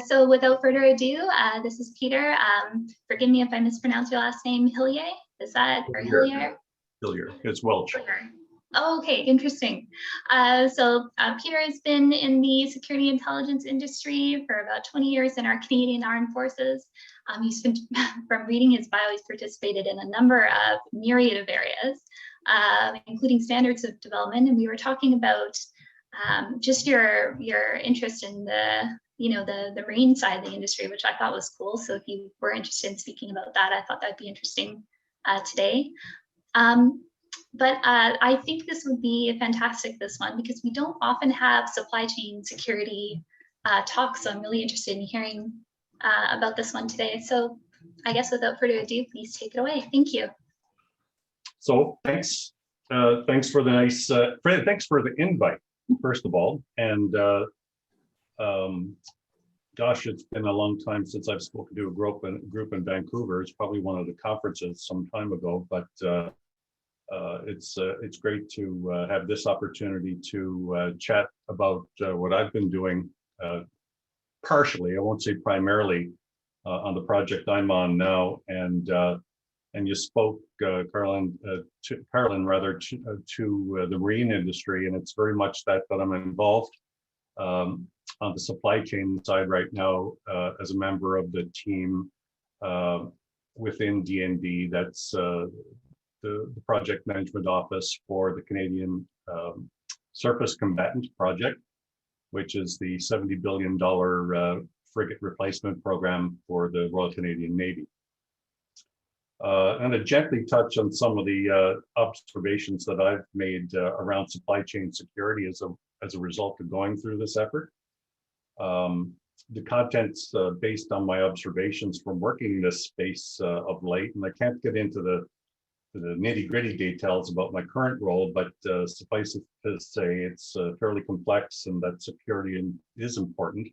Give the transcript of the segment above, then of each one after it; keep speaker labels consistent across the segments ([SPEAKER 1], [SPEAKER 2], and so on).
[SPEAKER 1] So without further ado, this is Peter. Forgive me if I mispronounce your last name, Hillier. Is that, or Hillier?
[SPEAKER 2] Hillier, it's Welsh.
[SPEAKER 1] Oh, okay, interesting. Peter has been in the security intelligence industry for about 20 years in our Canadian Armed Forces. He's been, from reading his bio, he's participated in a number of myriad of areas, including standards of development. And we were talking about just your interest in the marine side of the industry, which I thought was cool. So if you were interested in speaking about that, I thought that'd be interesting today. But I think this would be fantastic, this one, because we don't often have supply chain security talks. So I'm really interested in hearing about this one today. So I guess without further ado, please take it away. Thank you.
[SPEAKER 2] So thanks for the nice, thanks for the invite, first of all. And gosh, it's been a long time since I've spoken to a group in Vancouver. It's probably one of the conferences some time ago, but it's great to have this opportunity to chat about what I've been doing, partially, I won't say primarily, on the project I'm on now. And you spoke, Carolyn, to the marine industry, and it's very much that I'm involved on the supply chain side right now as a member of the team within DND. That's the project management office for the Canadian Surface Combatant Project, which is the $70 billion frigate replacement program for the Royal Canadian Navy. And to gently touch on some of the observations that I've made around supply chain security as a result of going through this effort. The content's based on my observations from working in this space of late, and I can't get into the nitty-gritty details about my current role, but suffice it to say it's fairly complex, and that security is important,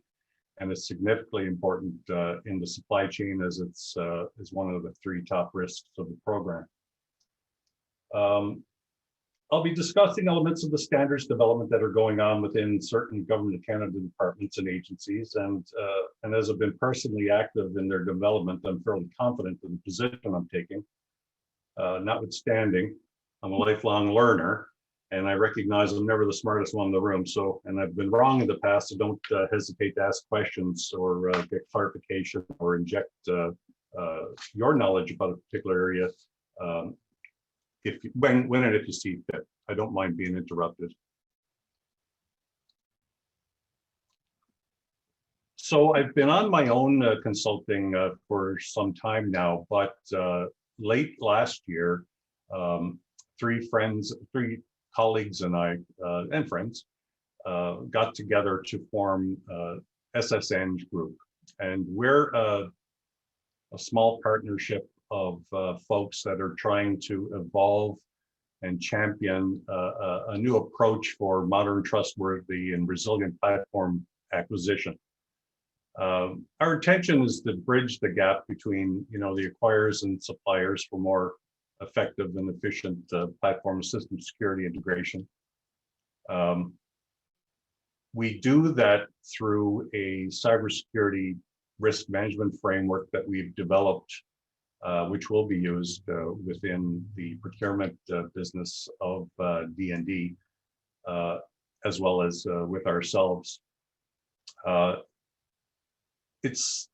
[SPEAKER 2] and it's significantly important in the supply chain, as it's is one of the 3 top risks of the program. I'll be discussing elements of the standards development that are going on within certain Government of Canada departments and agencies, and as I've been personally active in their development, I'm fairly confident in the position I'm taking. Notwithstanding, I'm a lifelong learner, and I recognize I'm never the smartest one in the room. So, and I've been wrong in the past, so don't hesitate to ask questions or get clarification or inject your knowledge about a particular area when and if you see fit. I don't mind being interrupted. So I've been on my own consulting for some time now, but late last year, 3 colleagues and I, and friends, got together to form SSEng Group. And we're a small partnership of folks that are trying to evolve and champion a new approach for modern, trustworthy, and resilient platform acquisition. Our intention is to bridge the gap between, the acquirers and suppliers for more effective and efficient platform system security integration. We do that through a cybersecurity risk management framework that we've developed, which will be used within the procurement business of DND, as well as with ourselves. It's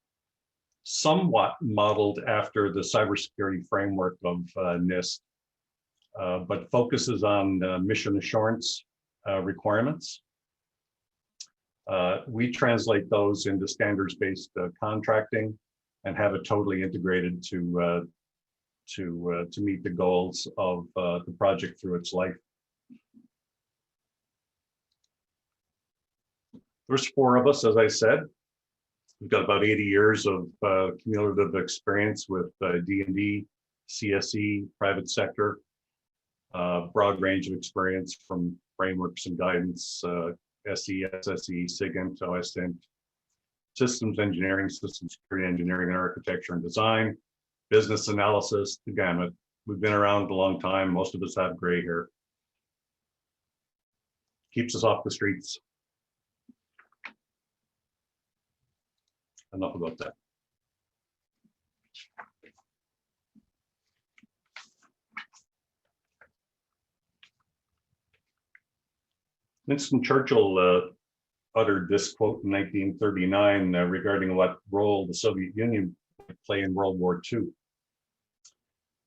[SPEAKER 2] somewhat modeled after the cybersecurity framework of NIST, but focuses on mission assurance requirements. We translate those into standards-based contracting and have it totally integrated to meet the goals of the project through its life. There's 4 of us, as I said. We've got about 80 years of cumulative experience with D&D, CSE, private sector, broad range of experience from frameworks and guidance, SE, SSE, SIG, ISSA, systems engineering, systems security engineering, and architecture and design, business analysis, the gamut. We've been around a long time. Most of us have gray hair. Keeps us off the streets. enough about that. Winston Churchill uttered this quote in 1939 regarding what role the Soviet Union would play in World War II.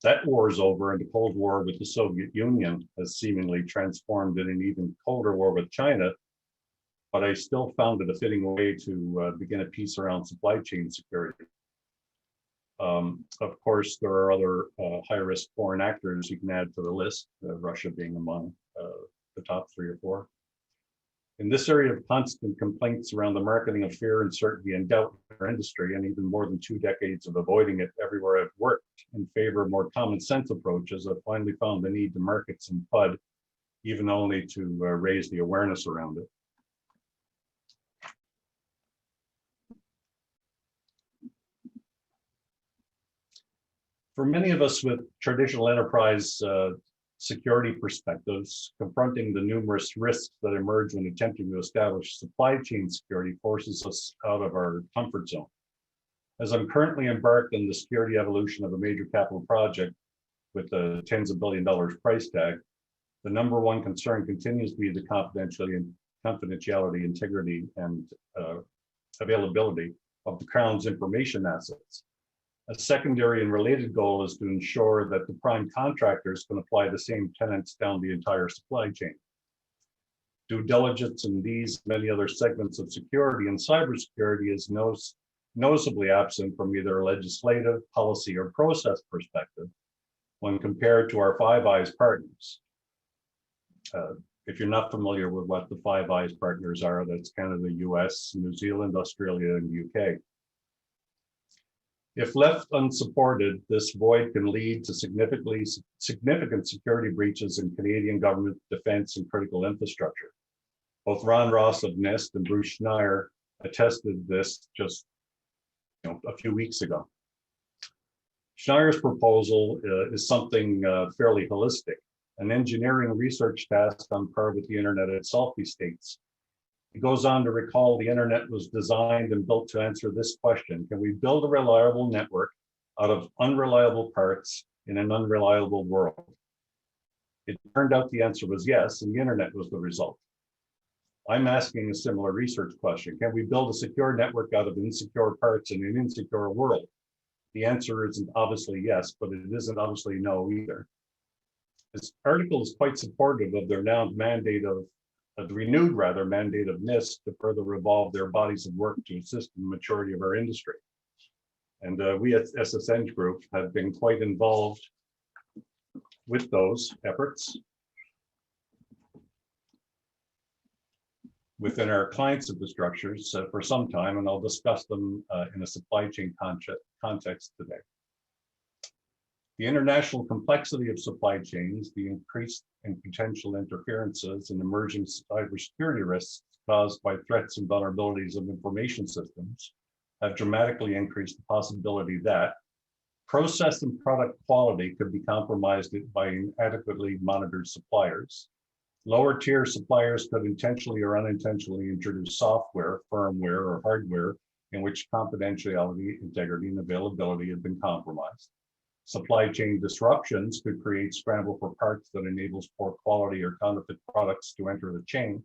[SPEAKER 2] That war is over, and the Cold War with the Soviet Union has seemingly transformed in an even colder war with China, but I still found it a fitting way to begin a piece around supply chain security. Of course, there are other high-risk foreign actors you can add to the list, Russia being among the top 3 or 4. In this area of constant complaints around the marketing of fear, uncertainty, and doubt in our industry, and even more than 2 decades of avoiding it everywhere I've worked in favor of more common sense approaches, I've finally found the need to market some FUD, even only to raise the awareness around it. For many of us with traditional enterprise security perspectives, confronting the numerous risks that emerge when attempting to establish supply chain security forces us out of our comfort zone. As I'm currently embarked on the security evolution of a major capital project with a tens of $billions price tag, the number one concern continues to be the confidentiality, integrity, and availability of the Crown's information assets. A secondary and related goal is to ensure that the prime contractors can apply the same tenets down the entire supply chain. Due diligence in these many other segments of security and cybersecurity is noticeably absent from either a legislative, policy, or process perspective when compared to our Five Eyes partners. If you're not familiar with what the Five Eyes partners are, that's Canada, US, New Zealand, Australia, and UK. If left unsupported, this void can lead to significant security breaches in Canadian government, defense, and critical infrastructure. Both Ron Ross of NIST and Bruce Schneier attested this just a few weeks ago. Schneier's proposal is something fairly holistic, an engineering research task on par with the internet itself, he states. He goes on to recall the internet was designed and built to answer this question: can we build a reliable network out of unreliable parts in an unreliable world? It turned out the answer was yes, and the internet was the result. I'm asking a similar research question. Can we build a secure network out of insecure parts in an insecure world? The answer isn't obviously yes, but it isn't obviously no either. This article is quite supportive of the renewed mandate of NIST to further evolve their bodies of work to assist in the maturity of our industry. And we at SSEng Group have been quite involved with those efforts within our clients' infrastructures for some time, and I'll discuss them in a supply chain context today. The international complexity of supply chains, the increased and potential interferences and emerging cybersecurity risks caused by threats and vulnerabilities of information systems have dramatically increased the possibility that process and product quality could be compromised by inadequately monitored suppliers. Lower tier suppliers could intentionally or unintentionally introduce software, firmware, or hardware in which confidentiality, integrity, and availability have been compromised. Supply chain disruptions could create scramble for parts that enables poor quality or counterfeit products to enter the chain.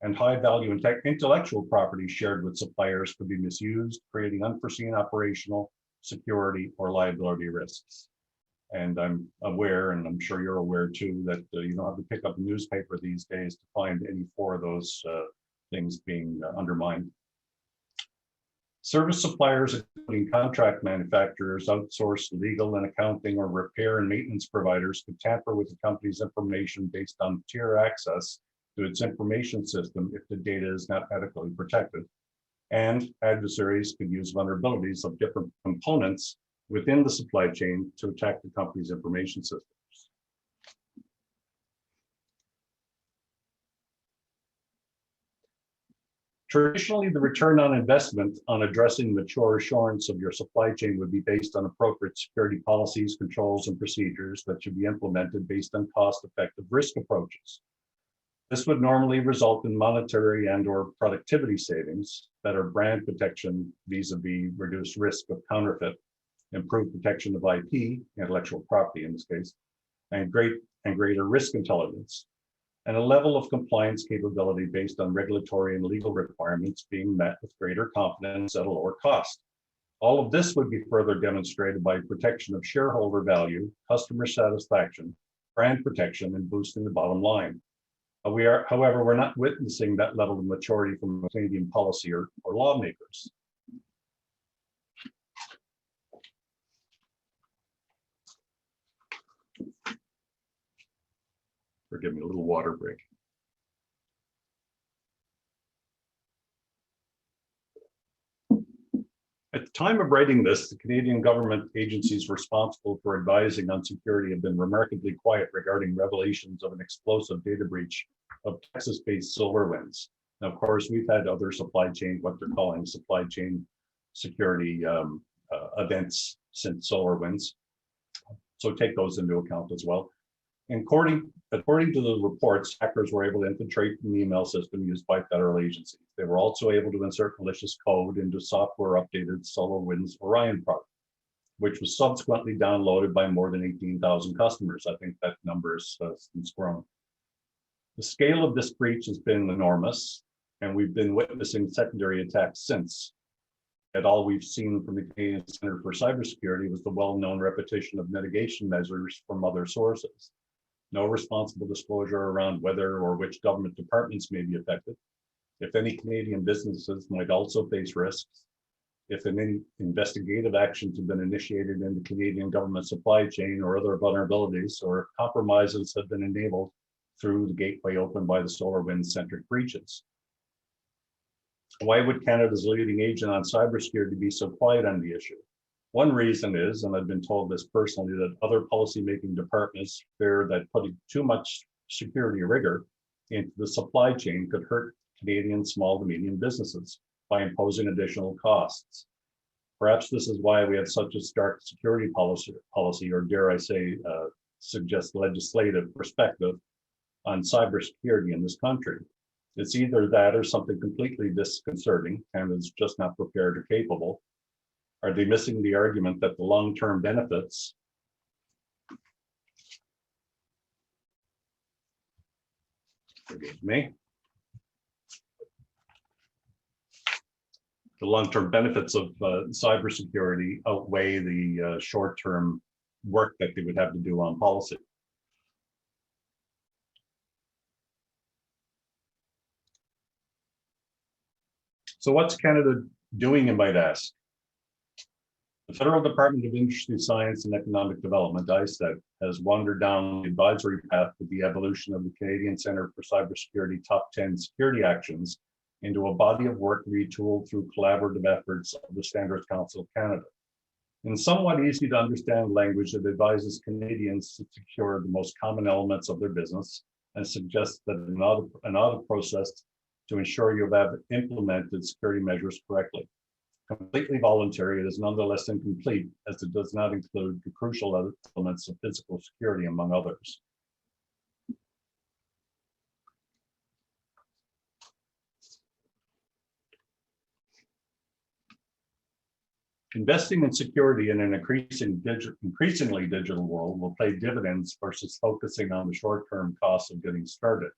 [SPEAKER 2] And high value intellectual property shared with suppliers could be misused, creating unforeseen operational, security, or liability risks. And I'm aware, and I'm sure you're aware too, that you don't have to pick up a newspaper these days to find any 4 of those things being undermined. Service suppliers, including contract manufacturers, outsourced legal and accounting, or repair and maintenance providers could tamper with the company's information based on tier access to its information system if the data is not adequately protected. And adversaries could use vulnerabilities of different components within the supply chain to attack the company's information systems. Traditionally, the return on investment on addressing mature assurance of your supply chain would be based on appropriate security policies, controls, and procedures that should be implemented based on cost-effective risk approaches. This would normally result in monetary and/or productivity savings, better brand protection vis-a-vis reduced risk of counterfeit, improved protection of IP, intellectual property in this case, and greater risk intelligence, and a level of compliance capability based on regulatory and legal requirements being met with greater confidence at a lower cost. All of this would be further demonstrated by protection of shareholder value, customer satisfaction, brand protection, and boosting the bottom line. However, we're not witnessing that level of maturity from Canadian policy or lawmakers. Forgive me, a little water break. At the time of writing this, the Canadian government agencies responsible for advising on security have been remarkably quiet regarding revelations of an explosive data breach of Texas-based SolarWinds. Now, of course, we've had other supply chain, what they're calling supply chain security events since SolarWinds. So take those into account as well. And according to the reports, hackers were able to infiltrate an email system used by federal agencies. They were also able to insert malicious code into software updated SolarWinds Orion product, which was subsequently downloaded by more than 18,000 customers. I think that number has since grown. The scale of this breach has been enormous, and we've been witnessing secondary attacks since. Yet all we've seen from the Canadian Centre for Cybersecurity was the well-known repetition of mitigation measures from other sources. No responsible disclosure around whether or which government departments may be affected, if any Canadian businesses might also face risks, if any investigative actions have been initiated in the Canadian government supply chain or other vulnerabilities, or if compromises have been enabled through the gateway opened by the SolarWinds-centric breaches. Why would Canada's leading agent on cybersecurity be so quiet on the issue? One reason is, and I've been told this personally, that other policymaking departments fear that putting too much security rigor into the supply chain could hurt Canadian small to medium businesses by imposing additional costs. Perhaps this is why we have such a stark security policy, or dare I say, suggest legislative perspective on cybersecurity in this country. It's either that or something completely disconcerting. Canada's just not prepared or capable. Are they missing the argument that the long-term benefits forgive me, the long-term benefits of cybersecurity outweigh the short-term work that they would have to do on policy? So what's Canada doing, you might ask? The Federal Department of Industry, Science and Economic Development, ISSA, has wandered down the advisory path with the evolution of the Canadian Centre for Cybersecurity Top 10 Security Actions into a body of work retooled through collaborative efforts of the Standards Council of Canada. In somewhat easy to understand language that advises Canadians to secure the most common elements of their business and suggests that an audit process to ensure you have implemented security measures correctly. Completely voluntary, it is nonetheless incomplete as it does not include the crucial elements of physical security, among others. Investing in security in an increasingly digital world will pay dividends versus focusing on the short-term costs of getting started.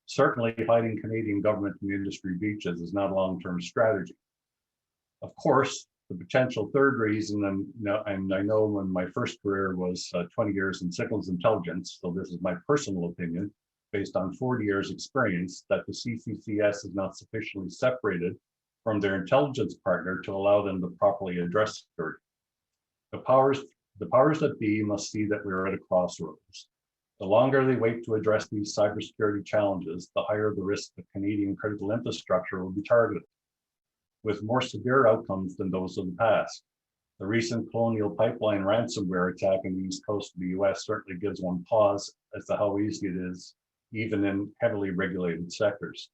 [SPEAKER 2] Certainly, hiding Canadian government and industry breaches is not a long-term strategy. Of course, the potential third reason, and I know when my first career was 20 years in signals intelligence, so this is my personal opinion, based on 40 years experience, that the CCCS is not sufficiently separated from their intelligence partner to allow them to properly address security. The powers that be must see that we're at a crossroads. The longer they wait to address these cybersecurity challenges, the higher the risk that Canadian critical infrastructure will be targeted, with more severe outcomes than those of the past. The recent Colonial Pipeline ransomware attack in the east coast of the US certainly gives one pause as to how easy it is, even in heavily regulated sectors.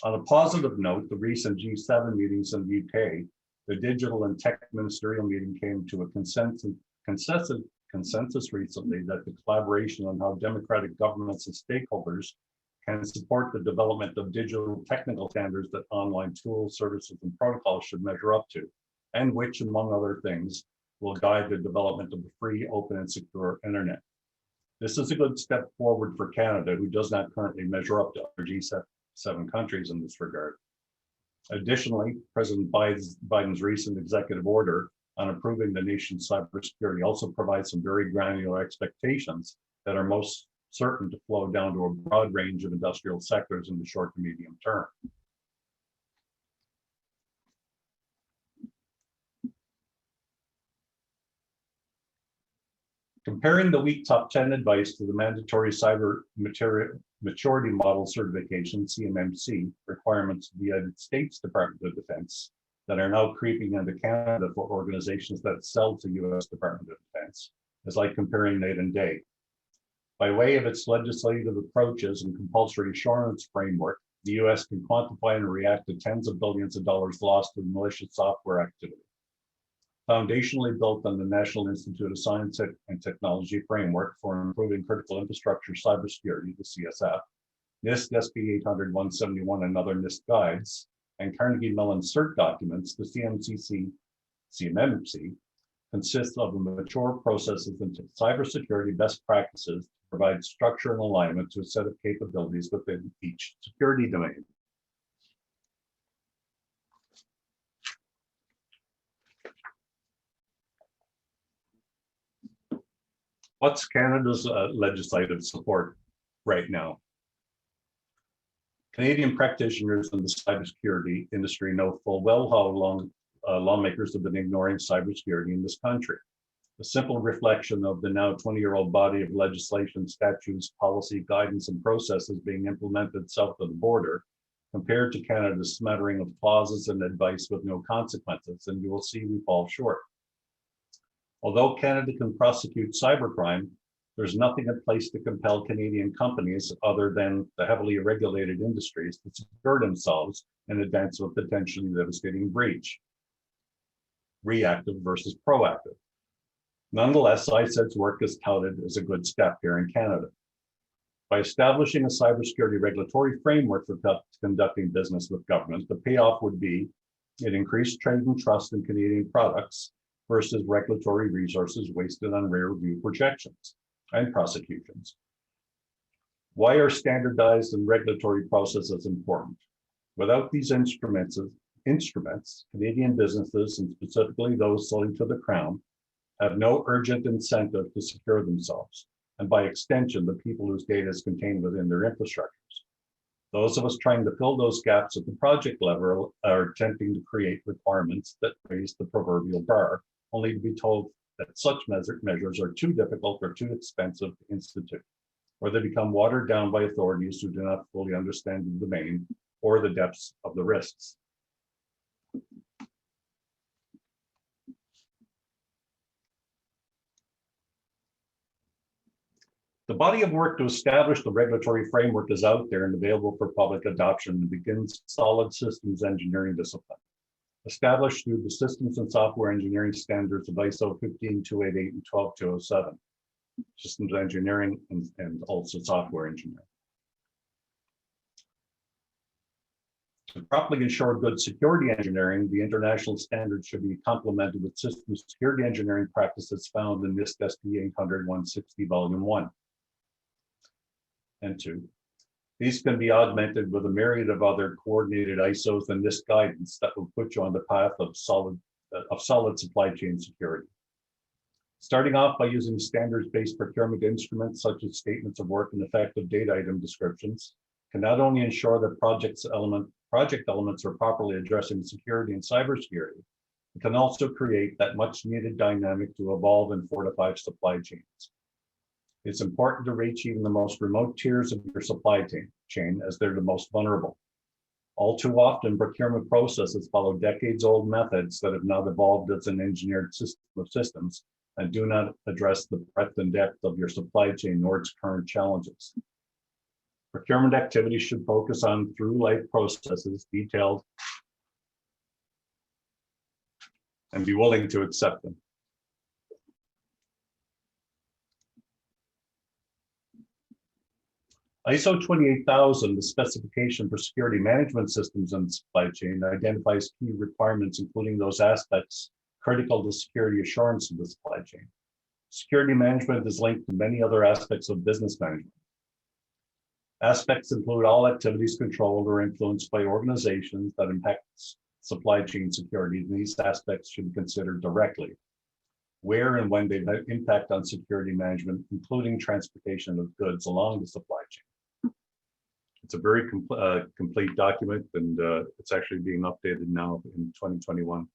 [SPEAKER 2] On a positive note, the recent G7 meetings in the UK, the Digital and Tech Ministerial meeting came to a consensus recently that the collaboration on how democratic governments and stakeholders can support the development of digital technical standards that online tools, services, and protocols should measure up to, and which, among other things, will guide the development of the free, open, and secure internet. This is a good step forward for Canada, who does not currently measure up to other G7 countries in this regard. Additionally, President Biden's recent executive order on improving the nation's cybersecurity also provides some very granular expectations that are most certain to flow down to a broad range of industrial sectors in the short to medium term. Comparing the weak top 10 advice to the mandatory cyber maturity model certification, CMMC, requirements of the United States Department of Defense that are now creeping into Canada for organizations that sell to US Department of Defense is like comparing night and day. By way of its legislative approaches and compulsory assurance framework, the US can quantify and react to tens of billions of dollars lost to malicious software activity. Foundationally built on the National Institute of Science and Technology framework for improving critical infrastructure cybersecurity, the CSF, NIST SB 800-171 and other NIST guides, and Carnegie Mellon CERT documents, the CMMC consists of mature processes and cybersecurity best practices to provide structure and alignment to a set of capabilities within each security domain. What's Canada's legislative support right now? Canadian practitioners in the cybersecurity industry know full well how long lawmakers have been ignoring cybersecurity in this country. A simple reflection of the now 20-year-old body of legislation, statutes, policy, guidance, and processes being implemented south of the border, compared to Canada's smattering of clauses and advice with no consequences, and you will see we fall short. Although Canada can prosecute cybercrime, there's nothing in place to compel Canadian companies other than the heavily regulated industries to secure themselves in advance of a potentially devastating breach. Reactive versus proactive. Nonetheless, ISSEG's work is touted as a good step here in Canada. By establishing a cybersecurity regulatory framework for conducting business with government, the payoff would be an increased trade and trust in Canadian products versus regulatory resources wasted on rare review projections and prosecutions. Why are standardized and regulatory processes important? Without these instruments, Canadian businesses, and specifically those selling to the Crown, have no urgent incentive to secure themselves, and by extension, the people whose data is contained within their infrastructures. Those of us trying to fill those gaps at the project level are attempting to create requirements that raise the proverbial bar, only to be told that such measures are too difficult or too expensive to institute, or they become watered down by authorities who do not fully understand the domain or the depths of the risks. The body of work to establish the regulatory framework is out there and available for public adoption and begins solid systems engineering discipline. Established through the systems and software engineering standards of ISO 15288 and 12207, systems engineering and also software engineering. To properly ensure good security engineering, the international standards should be complemented with systems security engineering practices found in NIST SB 800-160 Volume 1 and 2. These can be augmented with a myriad of other coordinated ISOs and NIST guidance that will put you on the path of solid supply chain security. Starting off by using standards-based procurement instruments such as statements of work and effective data item descriptions can not only ensure that project elements are properly addressing security and cybersecurity, it can also create that much needed dynamic to evolve and fortify supply chains. It's important to reach even the most remote tiers of your supply chain as they're the most vulnerable. All too often, procurement processes follow decades-old methods that have now evolved as an engineered system of systems and do not address the breadth and depth of your supply chain nor its current challenges. Procurement activities should focus on through-life processes, detailed, and be willing to accept them. ISO 28000, the specification for security management systems in the supply chain, identifies key requirements, including those aspects critical to security assurance of the supply chain. Security management is linked to many other aspects of business management. Aspects include all activities controlled or influenced by organizations that impact supply chain security, and these aspects should be considered directly. Where and when they have impact on security management, including transportation of goods along the supply chain. It's a very complete document, and it's actually being updated now in 2021.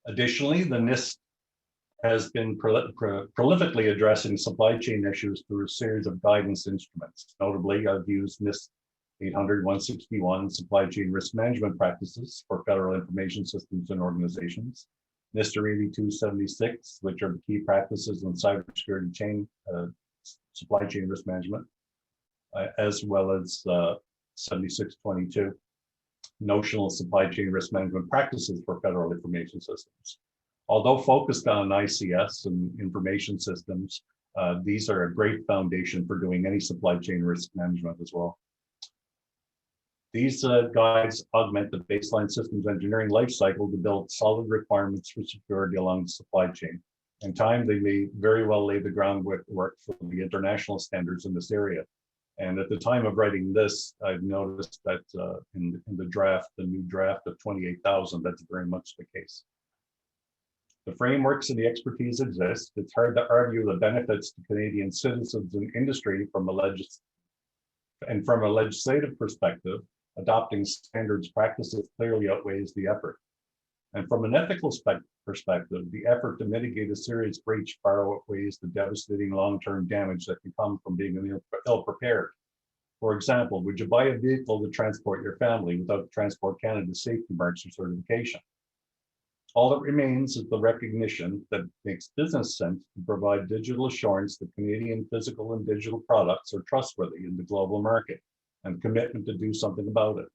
[SPEAKER 2] Additionally, the NIST has been prolifically addressing supply chain issues through a series of guidance instruments. Notably, I've used NIST 800-161 supply chain risk management practices for federal information systems and organizations, NIST 8276, which are the key practices in cybersecurity chain supply chain risk management, as well as 7622. Notional supply chain risk management practices for federal information systems. Although focused on ICS and information systems, these are a great foundation for doing any supply chain risk management as well. These guides augment the baseline systems engineering lifecycle to build solid requirements for security along the supply chain. In time, they may very well lay the groundwork for the international standards in this area. And at the time of writing this, I've noticed that in the draft, the new draft of 28,000, that's very much the case. The frameworks and the expertise exist. It's hard to argue the benefits to Canadian citizens and industry from a legislative perspective. Adopting standards practices clearly outweighs the effort. And from an ethical perspective, the effort to mitigate a serious breach far outweighs the devastating long-term damage that can come from being ill-prepared. For example, would you buy a vehicle to transport your family without Transport Canada's safety marks or certification? All that remains is the recognition that it makes business sense to provide digital assurance that Canadian physical and digital products are trustworthy in the global market, and commitment to do something about it.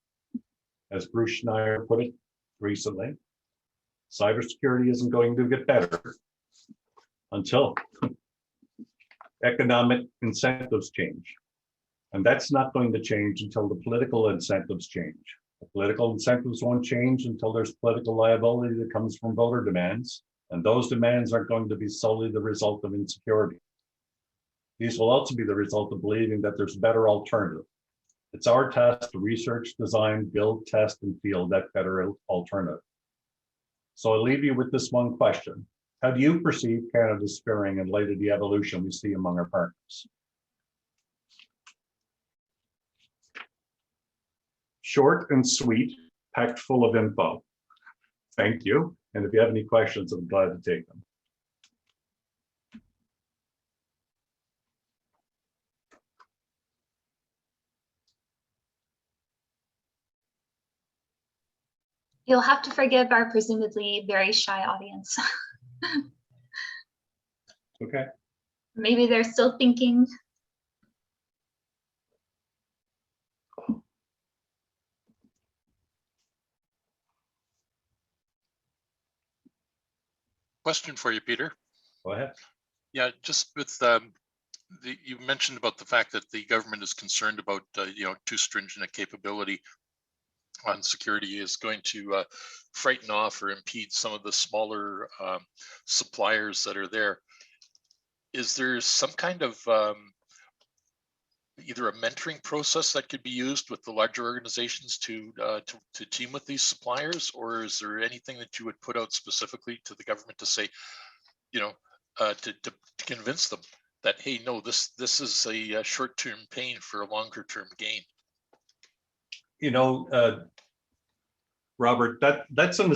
[SPEAKER 2] As Bruce Schneier put it recently, cybersecurity isn't going to get better until economic incentives change. And that's not going to change until the political incentives change. The political incentives won't change until there's political liability that comes from voter demands, and those demands aren't going to be solely the result of insecurity. These will also be the result of believing that there's a better alternative. It's our task to research, design, build, test, and field that better alternative. So I'll leave you with this one question. How do you perceive Canada's faring in light of the evolution we see among our partners? Short and sweet, packed full of info. Thank you. And if you have any questions, I'm glad to take them.
[SPEAKER 1] You'll have to forgive our presumably very shy audience.
[SPEAKER 2] Okay.
[SPEAKER 1] Maybe they're still thinking.
[SPEAKER 3] Question for you, Peter.
[SPEAKER 2] Go ahead.
[SPEAKER 3] Yeah, just with you mentioned about the fact that the government is concerned about too stringent a capability on security is going to frighten off or impede some of the smaller suppliers that are there. Is there some kind of either a mentoring process that could be used with the larger organizations to team with these suppliers, or is there anything that you would put out specifically to the government to say, to convince them that, hey, no, this is a short-term pain for a longer-term gain?
[SPEAKER 2] Robert, that's in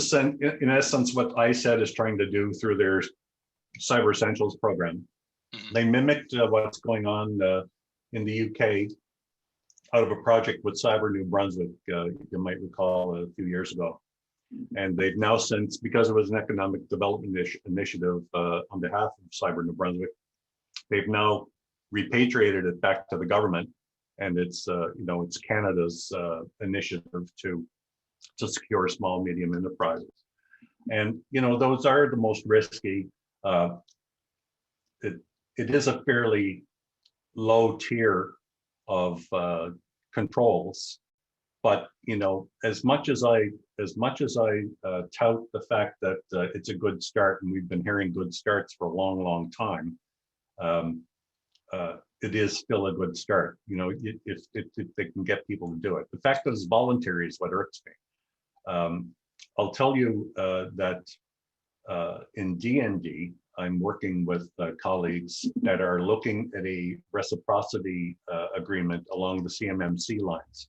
[SPEAKER 2] essence what ISSA is trying to do through their Cyber Essentials program. Mm-hmm. They mimicked what's going on in the UK out of a project with Cyber New Brunswick, you might recall a few years ago. And they've now since, because it was an economic development initiative on behalf of Cyber New Brunswick, they've now repatriated it back to the government. and it's it's Canada's initiative to secure small medium enterprises. And those are the most risky. It is a fairly low tier of controls, but as much as I tout the fact that it's a good start, and we've been hearing good starts for a long time, it is still a good start. If they can get people to do it. The fact that it's voluntary is what irks me. I'll tell you that in DND, I'm working with colleagues that are looking at a reciprocity agreement along the CMMC lines.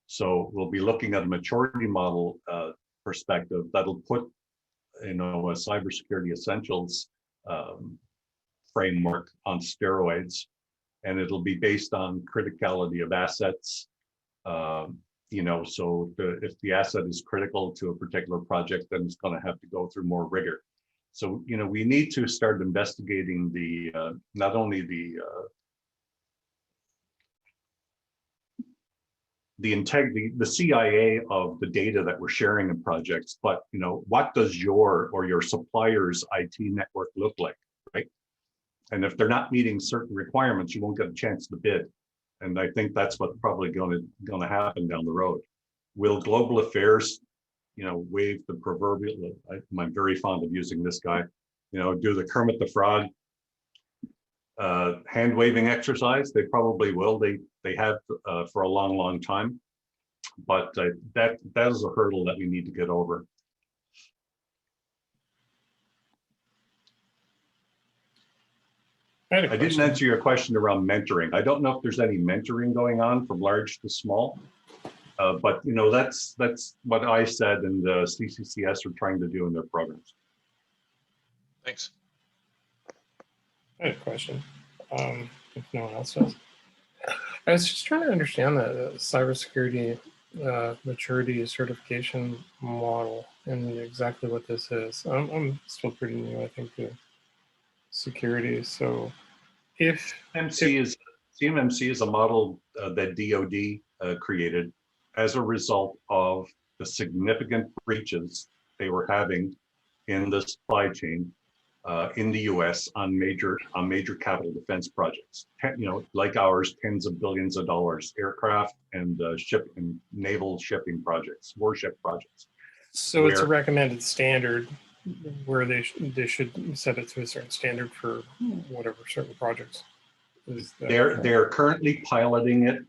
[SPEAKER 2] So we'll be looking at a maturity model perspective that'll put, a cybersecurity essentials framework on steroids, and it'll be based on criticality of assets. So if the asset is critical to a particular project, then it's going to have to go through more rigor. So, we need to start investigating not only the integrity, the CIA of the data that we're sharing in projects, but, what does your supplier's IT network look like, right? And if they're not meeting certain requirements, you won't get a chance to bid. And I think that's what's probably going to happen down the road. Will global affairs, wave the proverbial, I'm very fond of using this guy, do the Kermit the Frog hand waving exercise? They probably will. They have for a long time. But that is a hurdle that we need to get over. I didn't answer your question around mentoring. I don't know if there's any mentoring going on from large to small, but that's what I said, and CCCS are trying to do in their programs.
[SPEAKER 3] Thanks.
[SPEAKER 4] I had a question. If no one else does, I was just trying to understand the cybersecurity maturity certification model and exactly what this is. I'm still pretty new, I think, to security. So if
[SPEAKER 2] CMMC is a model that DoD created as a result of the significant breaches they were having in the supply chain in the US on major capital defense projects, like ours, tens of billions of dollars, aircraft and ship and naval shipping projects, warship projects.
[SPEAKER 4] So it's a recommended standard where they should set it to a certain standard for whatever certain projects.
[SPEAKER 2] They're currently piloting it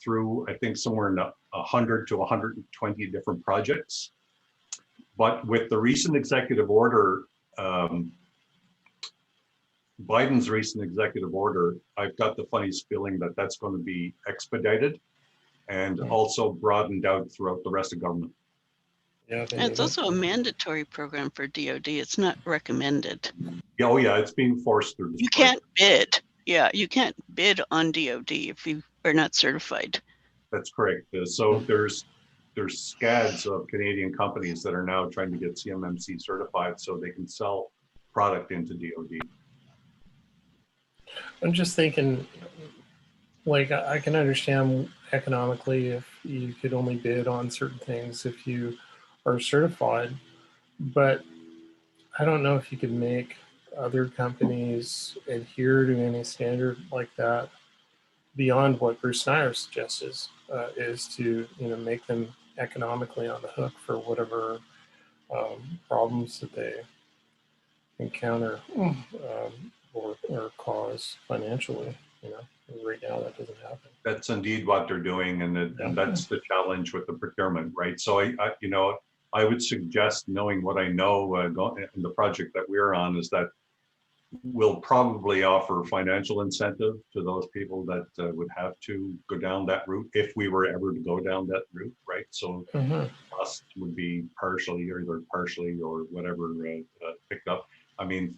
[SPEAKER 2] through, I think, somewhere in 100 to 120 different projects. But with the recent executive order, Biden's recent executive order, I've got the funniest feeling that that's going to be expedited and also broadened out throughout the rest of government.
[SPEAKER 5] Yeah, it's also a mandatory program for DoD. It's not recommended.
[SPEAKER 2] Oh yeah, it's being forced through.
[SPEAKER 5] You can't bid. Yeah, you can't bid on DoD if you are not certified.
[SPEAKER 2] That's correct. So there's scads of Canadian companies that are now trying to get CMMC certified so they can sell product into DoD.
[SPEAKER 4] I'm just thinking, like, I can understand economically if you could only bid on certain things if you are certified, but I don't know if you could make other companies adhere to any standard like that beyond what Bruce Snyder suggests is to make them economically on the hook for whatever problems that they encounter or cause financially. Right now that doesn't happen.
[SPEAKER 2] That's indeed what they're doing, and that's the challenge with the procurement, right? So I would suggest, knowing what I know in the project that we're on, is that we'll probably offer financial incentive to those people that would have to go down that route if we were ever to go down that route, right? So cost would be partially or whatever picked up. I mean,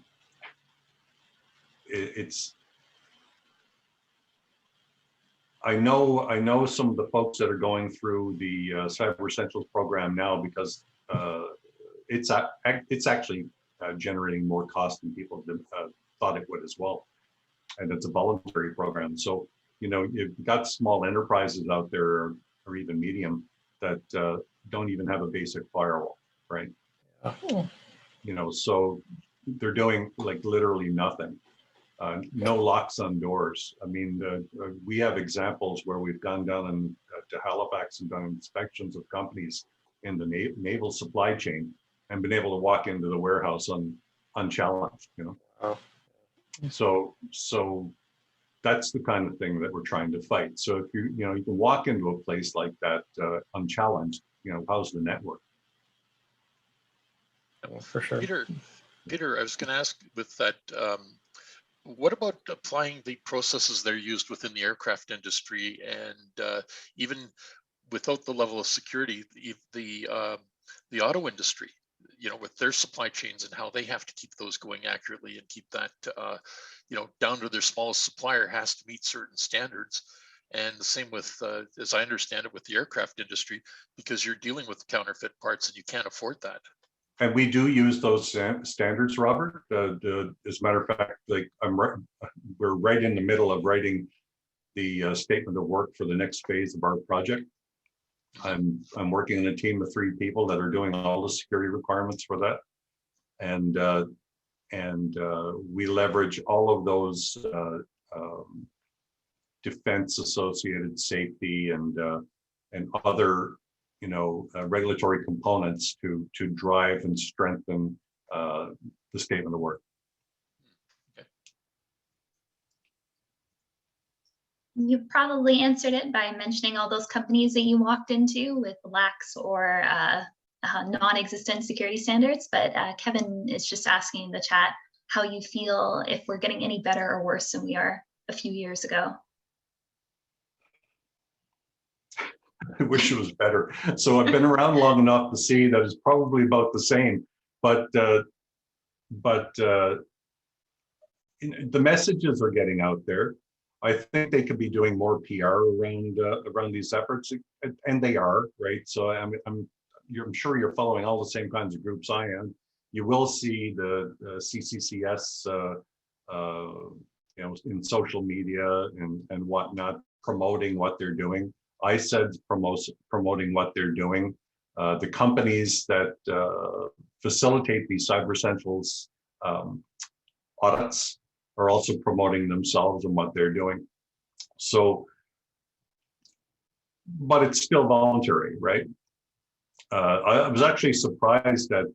[SPEAKER 2] I know some of the folks that are going through the Cyber Essentials program now because it's actually generating more cost than people thought it would as well, and it's a voluntary program. So you know, you've got small enterprises out there, or even medium, that don't even have a basic firewall, right? You know, so they're doing like literally nothing. No locks on doors. I mean, we have examples where we've gone down to Halifax and done inspections of companies in the naval supply chain and been able to walk into the warehouse unchallenged, you know.
[SPEAKER 4] Wow.
[SPEAKER 2] So that's the kind of thing that we're trying to fight. So if you know, you can walk into a place like that unchallenged, you know, how's the network?
[SPEAKER 4] Well, for sure.
[SPEAKER 3] Peter, I was going to ask with that, what about applying the processes that are used within the aircraft industry, and even without the level of security, the auto industry, you know, with their supply chains and how they have to keep those going accurately and keep that, you know, down to their smallest supplier has to meet certain standards. And the same with, as I understand it, with the aircraft industry, because you're dealing with counterfeit parts and you can't afford that.
[SPEAKER 2] And we do use those standards, Robert. As a matter of fact, like we're right in the middle of writing the statement of work for the next phase of our project. I'm working in a team of 3 people that are doing all the security requirements for that, and we leverage all of those defense associated safety and other, you know, regulatory components to drive and strengthen the statement of work.
[SPEAKER 3] Okay.
[SPEAKER 1] You probably answered it by mentioning all those companies that you walked into with lax or non-existent security standards, but Kevin is just asking in the chat how you feel if we're getting any better or worse than we are a few years ago.
[SPEAKER 2] I wish it was better. So I've been around long enough to see that it's probably about the same, but the messages are getting out there. I think they could be doing more PR around these efforts, and they are, right? So I'm sure you're following all the same kinds of groups I am. You will see the CCCS, you know, in social media and whatnot, promoting what they're doing. ISSEG promoting what they're doing. The companies that facilitate these Cyber Essentials audits are also promoting themselves and what they're doing. So, but it's still voluntary, right? I was actually surprised at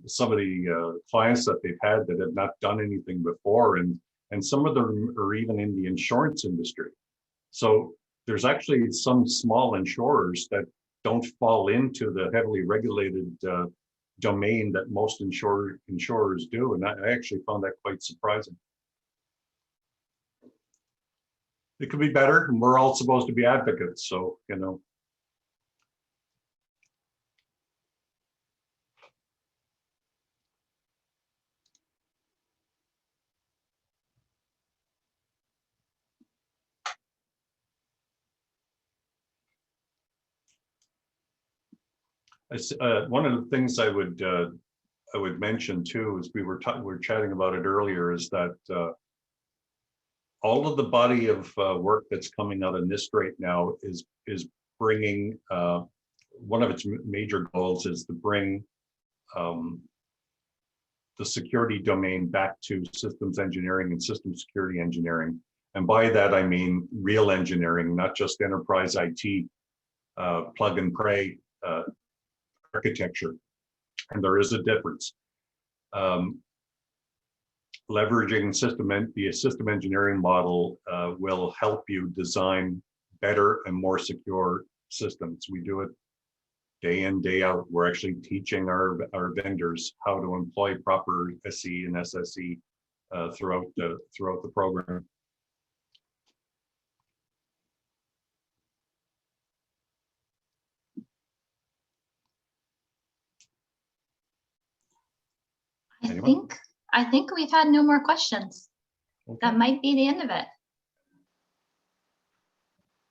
[SPEAKER 2] some of the clients that they've had that have not done anything before, and some of them are even in the insurance industry. So there's actually some small insurers that don't fall into the heavily regulated domain that most insurers do, and I actually found that quite surprising. It could be better, and we're all supposed to be advocates, so, you know. One of the things I would mention too, is we were chatting about it earlier, is that all of the body of work that's coming out of NIST right now is bringing, one of its major goals is to bring the security domain back to systems engineering and system security engineering. And by that, I mean real engineering, not just enterprise IT, plug and pray architecture. And there is a difference. Leveraging the system engineering model will help you design better and more secure systems. We do it day in, day out. We're actually teaching our vendors how to employ proper SE and SSE throughout the program.
[SPEAKER 1] I think we've had no more questions. Okay. That might be the end of it.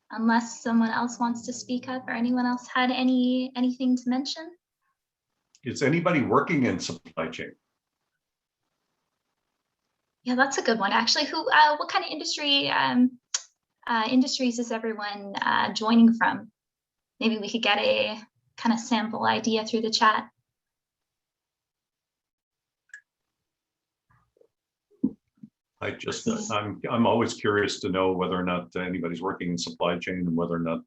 [SPEAKER 1] Unless someone else wants to speak up, or anyone else had anything to mention.
[SPEAKER 2] Is anybody working in supply chain?
[SPEAKER 1] Yeah, that's a good one. Actually, what kind of industry industries is everyone joining from? Maybe we could get a kind of sample idea through the chat.
[SPEAKER 2] I'm always curious to know whether or not anybody's working in supply chain and whether or not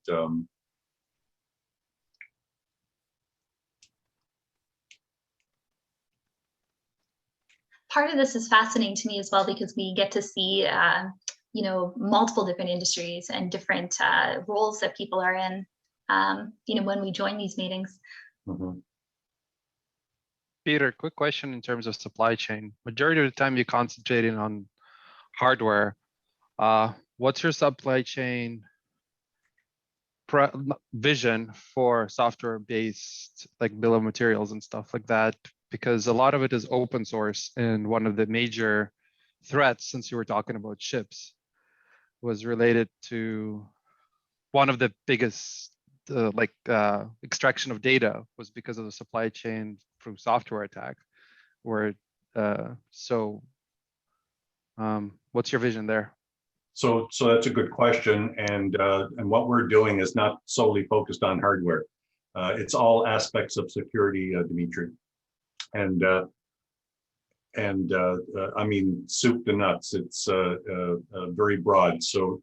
[SPEAKER 1] part of this is fascinating to me as well, because we get to see you know, multiple different industries and different roles that people are in, you know, when we join these meetings.
[SPEAKER 2] Mm-hmm.
[SPEAKER 6] Peter, quick question in terms of supply chain. Majority of the time you're concentrating on hardware. What's your supply chain vision for software-based, like bill of materials and stuff like that? Because a lot of it is open source, and one of the major threats, since you were talking about chips, was related to one of the biggest extraction of data was because of the supply chain through software attack. Where what's your vision there?
[SPEAKER 2] So that's a good question, and what we're doing is not solely focused on hardware. It's all aspects of security, Dimitri, and I mean soup to nuts. It's very broad. So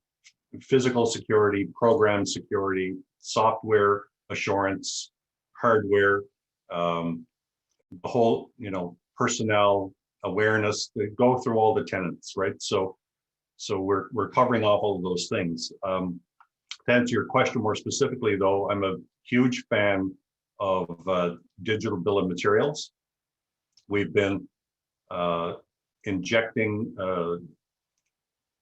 [SPEAKER 2] physical security, program security, software assurance, hardware, the whole, you know, personnel awareness. They go through all the tenets, right? So we're covering off all of those things. To answer your question more specifically, though, I'm a huge fan of digital bill of materials. We've been injecting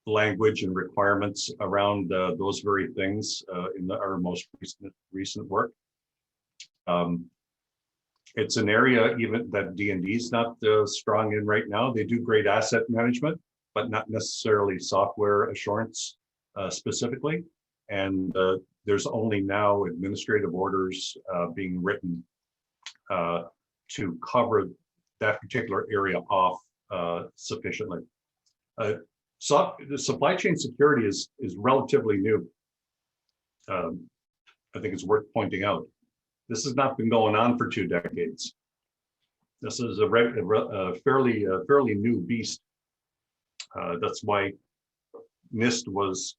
[SPEAKER 2] language and requirements around those very things in our most recent work. It's an area even that D&D is not strong in right now. They do great asset management, but not necessarily software assurance specifically. And there's only now administrative orders being written to cover that particular area off sufficiently. The supply chain security is relatively new. I think it's worth pointing out. This has not been going on for 2 decades. This is a fairly new beast. That's why NIST was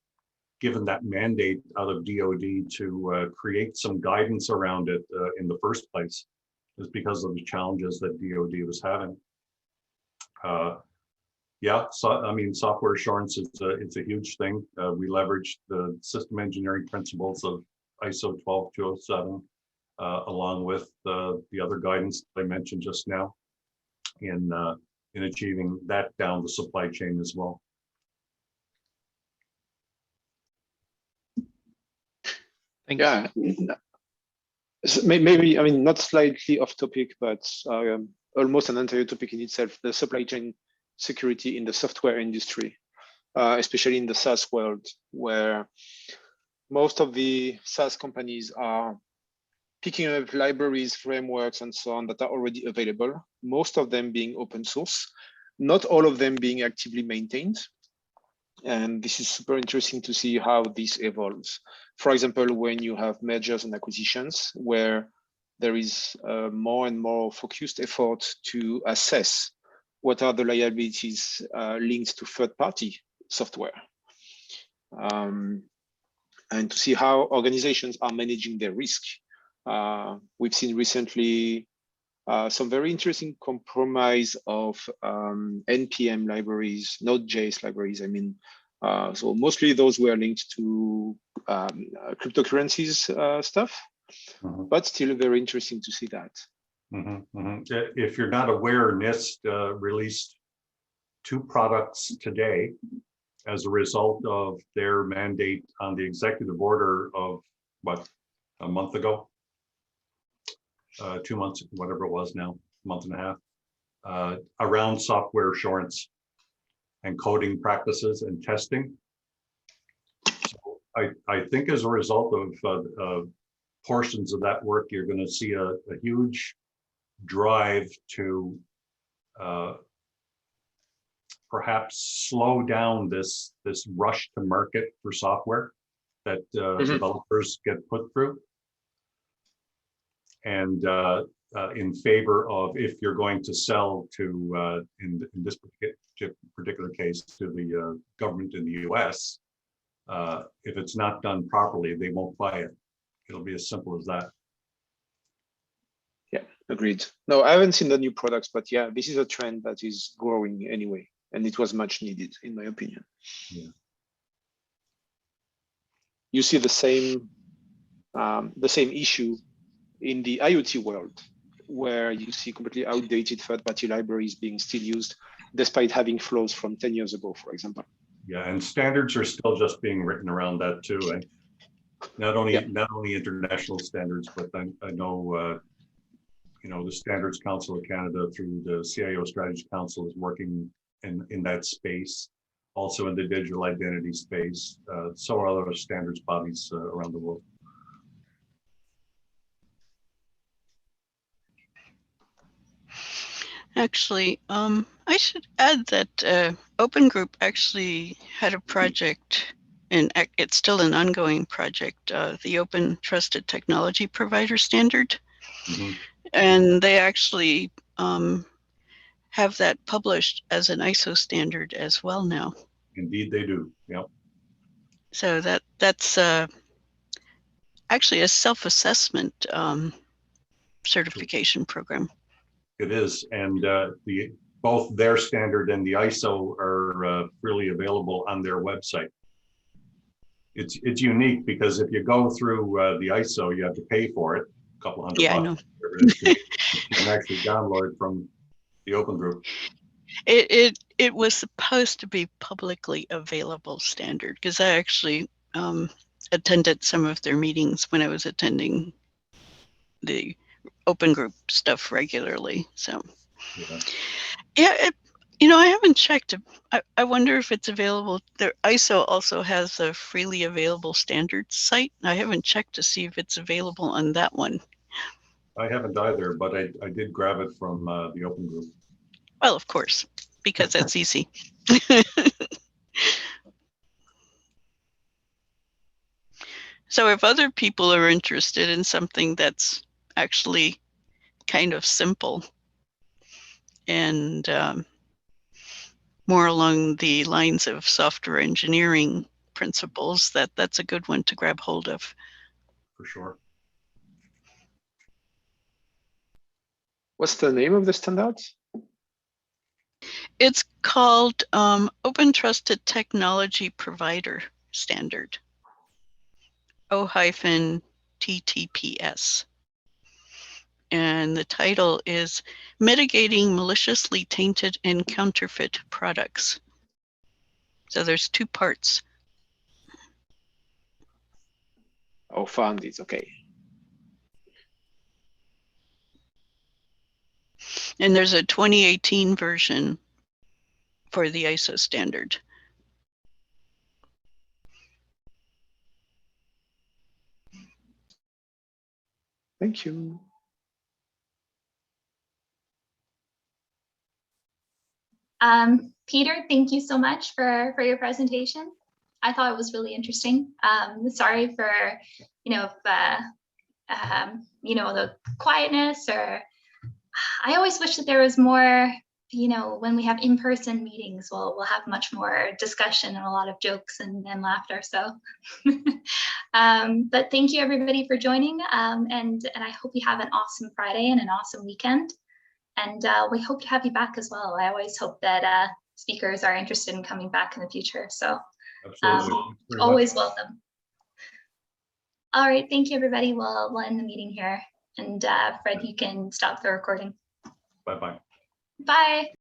[SPEAKER 2] given that mandate out of DoD to create some guidance around it in the first place, is because of the challenges that DoD was having. Yeah, so I mean, software assurance is it's a huge thing. We leverage the system engineering principles of ISO 12207, along with the other guidance that I mentioned just now, in achieving that down the supply chain as well.
[SPEAKER 7] Yeah, so maybe, I mean, not slightly off topic, but almost an entire topic in itself, the supply chain security in the software industry, especially in the SaaS world, where most of the SaaS companies are picking up libraries, frameworks, and so on that are already available, most of them being open source, not all of them being actively maintained. And this is super interesting to see how this evolves. For example, when you have mergers and acquisitions, where there is more and more focused effort to assess what are the liabilities linked to third-party software, and to see how organizations are managing their risk. We've seen recently some very interesting compromise of NPM libraries, Node.js libraries, I mean. So mostly those were linked to cryptocurrencies stuff, but still very interesting to see that.
[SPEAKER 2] If you're not aware, NIST released 2 products today as a result of their mandate on the executive order of, what, a month ago? 2 months, whatever it was now, month and a half, around software assurance and coding practices and testing. So I think as a result of portions of that work, you're going to see a huge drive to perhaps slow down this rush to market for software that developers get put through. And in favor of, if you're going to sell to, in this particular case, to the government in the US, if it's not done properly, they won't buy it. It'll be as simple as that.
[SPEAKER 7] Yeah, agreed. No, I haven't seen the new products, but yeah, this is a trend that is growing anyway, and it was much needed, in my opinion.
[SPEAKER 2] Yeah.
[SPEAKER 7] You see the same issue in the IoT world, where you see completely outdated third-party libraries being still used, despite having flaws from 10 years ago, for example.
[SPEAKER 2] Yeah, and standards are still just being written around that too. And not only international standards, but I know the Standards Council of Canada through the CIO Strategy Council is working in that space, also in the digital identity space. So are other standards bodies around the world.
[SPEAKER 5] Actually, I should add that Open Group actually had a project, and it's still an ongoing project, the Open Trusted Technology Provider Standard.
[SPEAKER 2] Mm-hmm.
[SPEAKER 5] And they actually have that published as an ISO standard as well now.
[SPEAKER 2] Indeed, they do. Yep.
[SPEAKER 5] So that's actually a self-assessment certification program.
[SPEAKER 2] It is, and both their standard and the ISO are freely available on their website. It's unique because if you go through the ISO, you have to pay for it, a couple $100
[SPEAKER 5] I know.
[SPEAKER 2] You can actually download it from the Open Group.
[SPEAKER 5] It was supposed to be publicly available standard, because I actually attended some of their meetings when I was attending the Open Group stuff regularly. So yeah, I haven't checked. I wonder if it's available. Their ISO also has a freely available standards site. I haven't checked to see if it's available on that one.
[SPEAKER 2] I haven't either, but I did grab it from the Open Group.
[SPEAKER 5] Well, of course, because that's easy. So if other people are interested in something that's actually kind of simple and more along the lines of software engineering principles, that's a good one to grab hold of.
[SPEAKER 2] For sure.
[SPEAKER 7] What's the name of the standard?
[SPEAKER 5] It's called Open Trusted Technology Provider Standard, O-TTPS. And the title is Mitigating Maliciously Tainted and Counterfeit Products. So there's two parts.
[SPEAKER 7] Oh, found it. Okay.
[SPEAKER 5] And there's a 2018 version for the ISO standard.
[SPEAKER 7] Thank you.
[SPEAKER 1] Peter, thank you so much for your presentation. I thought it was really interesting. Sorry for, the quietness, or I always wish that there was more, when we have in-person meetings, we'll have much more discussion and a lot of jokes and laughter. So, but thank you everybody for joining. And I hope you have an awesome Friday and an awesome weekend. And we hope to have you back as well. I always hope that speakers are interested in coming back in the future. So always welcome. All right, thank you everybody. We'll end the meeting here. And Fred, you can stop the recording.
[SPEAKER 2] Bye-bye.
[SPEAKER 1] Bye.